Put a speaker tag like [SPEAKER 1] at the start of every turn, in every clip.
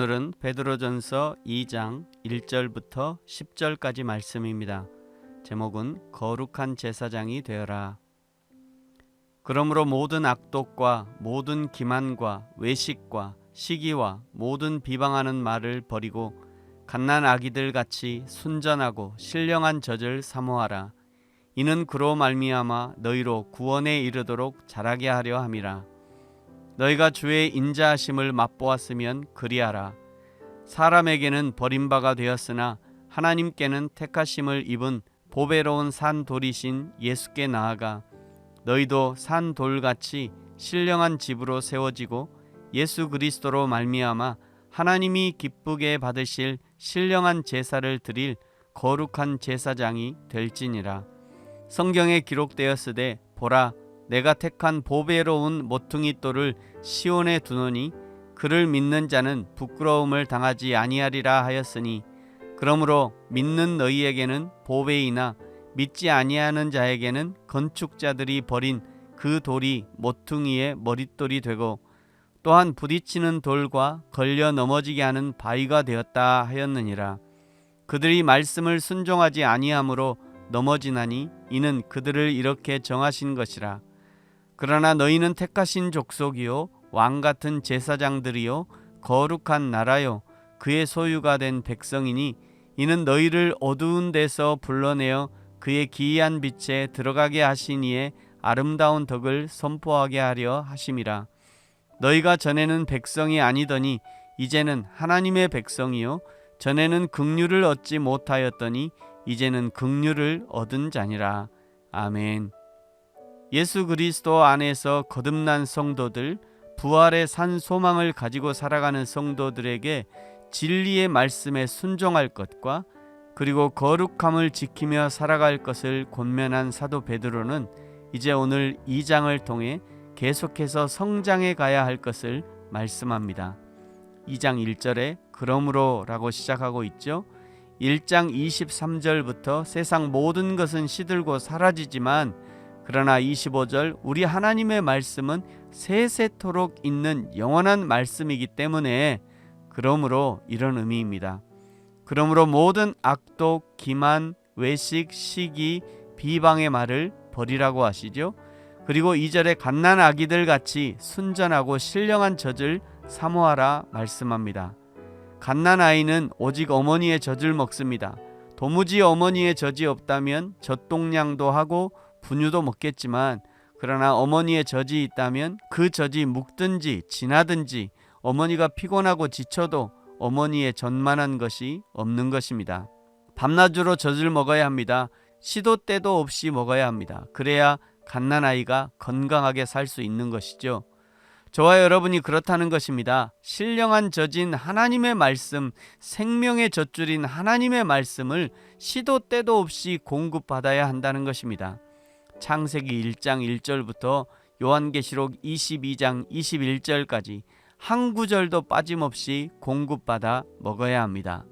[SPEAKER 1] 오늘은 베드로전서 2장 1절부터 10절까지 말씀입니다. 제목은 거룩한 제사장이 되어라. 그러므로 모든 악독과 모든 기만과 외식과 시기와 모든 비방하는 말을 버리고 갓난 아기들 같이 순전하고 신령한 젖을 사모하라. 이는 그로 말미암아 너희로 구원에 이르도록 자라게 하려 함이라. 너희가 주의 인자하심을 맛보았으면 그리하라. 사람에게는 버림바가 되었으나 하나님께는 택하심을 입은 보배로운 산 돌이신 예수께 나아가 너희도 산 돌같이 신령한 집으로 세워지고 예수 그리스도로 말미암아 하나님이 기쁘게 받으실 신령한 제사를 드릴 거룩한 제사장이 될지니라. 성경에 기록되었으되 보라, 내가 택한 보배로운 모퉁이 돌을 시온에 두노니 그를 믿는 자는 부끄러움을 당하지 아니하리라 하였으니, 그러므로 믿는 너희에게는 보배이나 믿지 아니하는 자에게는 건축자들이 버린 그 돌이 모퉁이의 머릿돌이 되고 또한 부딪히는 돌과 걸려 넘어지게 하는 바위가 되었다 하였느니라. 그들이 말씀을 순종하지 아니하므로 넘어지나니 이는 그들을 이렇게 정하신 것이라. 그러나 너희는 택하신 족속이요 왕같은 제사장들이요 거룩한 나라요 그의 소유가 된 백성이니 이는 너희를 어두운 데서 불러내어 그의 기이한 빛에 들어가게 하신 이의 아름다운 덕을 선포하게 하려 하심이라. 너희가 전에는 백성이 아니더니 이제는 하나님의 백성이요 전에는 긍휼을 얻지 못하였더니 이제는 긍휼을 얻은 자니라. 아멘. 예수 그리스도 안에서 거듭난 성도들, 부활의 산 소망을 가지고 살아가는 성도들에게 진리의 말씀에 순종할 것과 그리고 거룩함을 지키며 살아갈 것을 권면한 사도 베드로는 이제 오늘 2장을 통해 계속해서 성장해 가야 할 것을 말씀합니다. 2장 1절에 그러므로 라고 시작하고 있죠. 1장 23절부터 세상 모든 것은 시들고 사라지지만 그러나 25절 우리 하나님의 말씀은 세세토록 있는 영원한 말씀이기 때문에 그러므로 이런 의미입니다. 그러므로 모든 악독, 기만, 외식, 시기, 비방의 말을 버리라고 하시죠. 그리고 2절에 갓난 아기들 같이 순전하고 신령한 젖을 사모하라 말씀합니다. 갓난 아이는 오직 어머니의 젖을 먹습니다. 도무지 어머니의 젖이 없다면 젖동량도 하고 분유도 먹겠지만, 그러나 어머니의 젖이 있다면 그 젖이 묵든지 지나든지 어머니가 피곤하고 지쳐도 어머니의 젖만한 것이 없는 것입니다. 밤낮으로 젖을 먹어야 합니다. 시도 때도 없이 먹어야 합니다. 그래야 갓난아이가 건강하게 살 수 있는 것이죠. 저와 여러분이 그렇다는 것입니다. 신령한 젖인 하나님의 말씀, 생명의 젖줄인 하나님의 말씀을 시도 때도 없이 공급받아야 한다는 것입니다. 창세기 1장 1절부터 요한계시록 22장 21절까지 한 구절도 빠짐없이 공급받아 먹어야 합니다.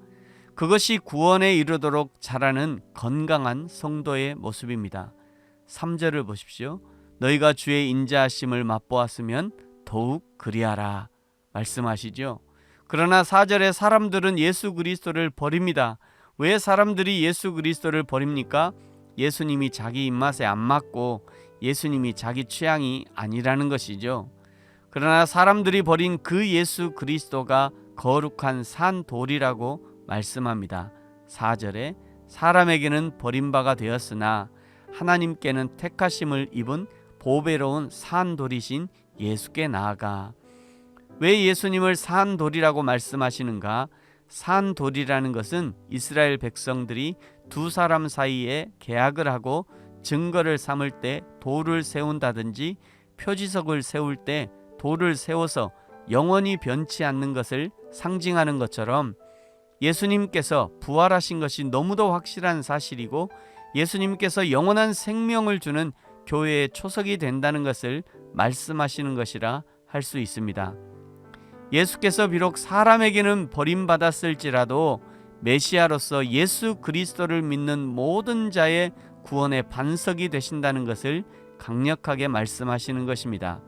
[SPEAKER 1] 그것이 구원에 이르도록 자라는 건강한 성도의 모습입니다. 3절을 보십시오. 너희가 주의 인자하심을 맛보았으면 더욱 그리하라 말씀하시죠. 그러나 4절에 사람들은 예수 그리스도를 버립니다. 왜 사람들이 예수 그리스도를 버립니까? 예수님이 자기 입맛에 안 맞고 예수님이 자기 취향이 아니라는 것이죠. 그러나 사람들이 버린 그 예수 그리스도가 거룩한 산 돌이라고 말씀합니다. 4절에 사람에게는 버림바가 되었으나 하나님께는 택하심을 입은 보배로운 산 돌이신 예수께 나아가. 왜 예수님을 산 돌이라고 말씀하시는가? 산 돌이라는 것은 이스라엘 백성들이 두 사람 사이에 계약을 하고 증거를 삼을 때 돌을 세운다든지 표지석을 세울 때 돌을 세워서 영원히 변치 않는 것을 상징하는 것처럼 예수님께서 부활하신 것이 너무도 확실한 사실이고 예수님께서 영원한 생명을 주는 교회의 초석이 된다는 것을 말씀하시는 것이라 할 수 있습니다. 예수께서 비록 사람에게는 버림받았을지라도 메시아로서 예수 그리스도를 믿는 모든 자의 구원의 반석이 되신다는 것을 강력하게 말씀하시는 것입니다.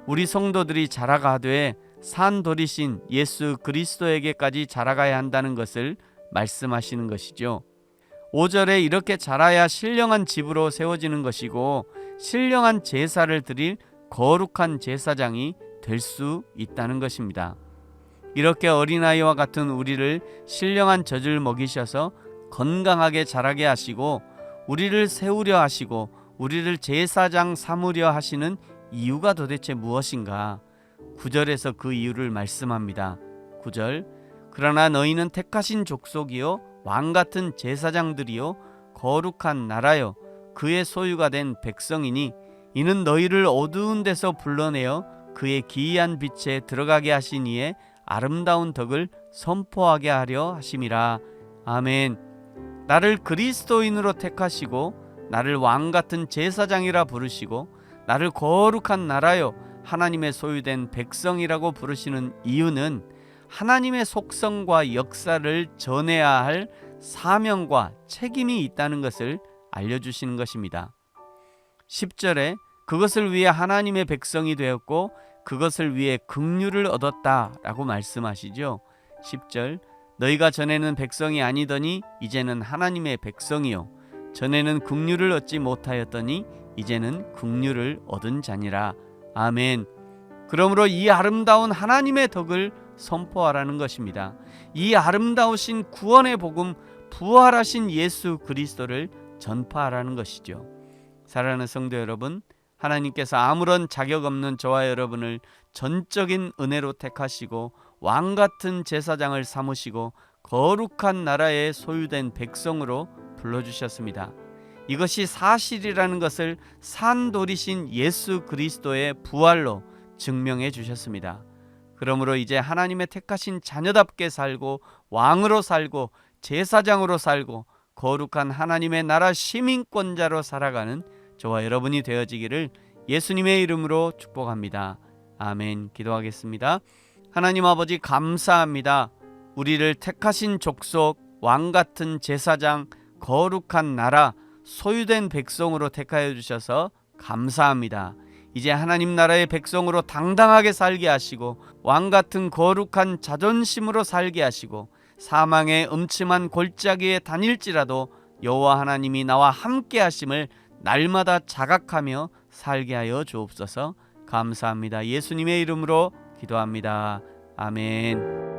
[SPEAKER 1] 우리 성도들이 자라가되 산돌이신 예수 그리스도에게까지 자라가야 한다는 것을 말씀하시는 것이죠. 5절에 이렇게 자라야 신령한 집으로 세워지는 것이고 신령한 제사를 드릴 거룩한 제사장이 될 수 있다는 것입니다. 이렇게 어린아이와 같은 우리를 신령한 젖을 먹이셔서 건강하게 자라게 하시고 우리를 세우려 하시고 우리를 제사장 삼으려 하시는 이유가 도대체 무엇인가? 9절에서 그 이유를 말씀합니다. 9절, 그러나 너희는 택하신 족속이요 왕같은 제사장들이요 거룩한 나라요 그의 소유가 된 백성이니 이는 너희를 어두운 데서 불러내어 그의 기이한 빛에 들어가게 하신 이의 아름다운 덕을 선포하게 하려 하심이라. 아멘. 나를 그리스도인으로 택하시고 나를 왕같은 제사장이라 부르시고 나를 거룩한 나라요 하나님의 소유된 백성이라고 부르시는 이유는 하나님의 속성과 역사를 전해야 할 사명과 책임이 있다는 것을 알려주시는 것입니다. 10절에 그것을 위해 하나님의 백성이 되었고 그것을 위해 긍휼을 얻었다라고 말씀하시죠. 10절, 너희가 전에는 백성이 아니더니 이제는 하나님의 백성이요 전에는 긍휼을 얻지 못하였더니 이제는 긍휼을 얻은 자니라. 아멘. 그러므로 이 아름다운 하나님의 덕을 선포하라는 것입니다. 이 아름다우신 구원의 복음, 부활하신 예수 그리스도를 전파하라는 것이죠. 사랑하는 성도 여러분, 하나님께서 아무런 자격 없는 저와 여러분을 전적인 은혜로 택하시고 왕같은 제사장을 삼으시고 거룩한 나라에 소유된 백성으로 불러주셨습니다. 이것이 사실이라는 것을 산돌이신 예수 그리스도의 부활로 증명해 주셨습니다. 그러므로 이제 하나님의 택하신 자녀답게 살고 왕으로 살고 제사장으로 살고 거룩한 하나님의 나라 시민권자로 살아가는 저와 여러분이 되어지기를 예수님의 이름으로 축복합니다. 아멘. 기도하겠습니다. 하나님 아버지 감사합니다. 우리를 택하신 족속, 왕같은 제사장, 거룩한 나라, 소유된 백성으로 택하여 주셔서 감사합니다. 이제 하나님 나라의 백성으로 당당하게 살게 하시고 왕같은 거룩한 자존심으로 살게 하시고 사망의 음침한 골짜기에 다닐지라도 여호와 하나님이 나와 함께 하심을 날마다 자각하며 살게 하여 주옵소서. 감사합니다. 예수님의 이름으로 기도합니다. 아멘.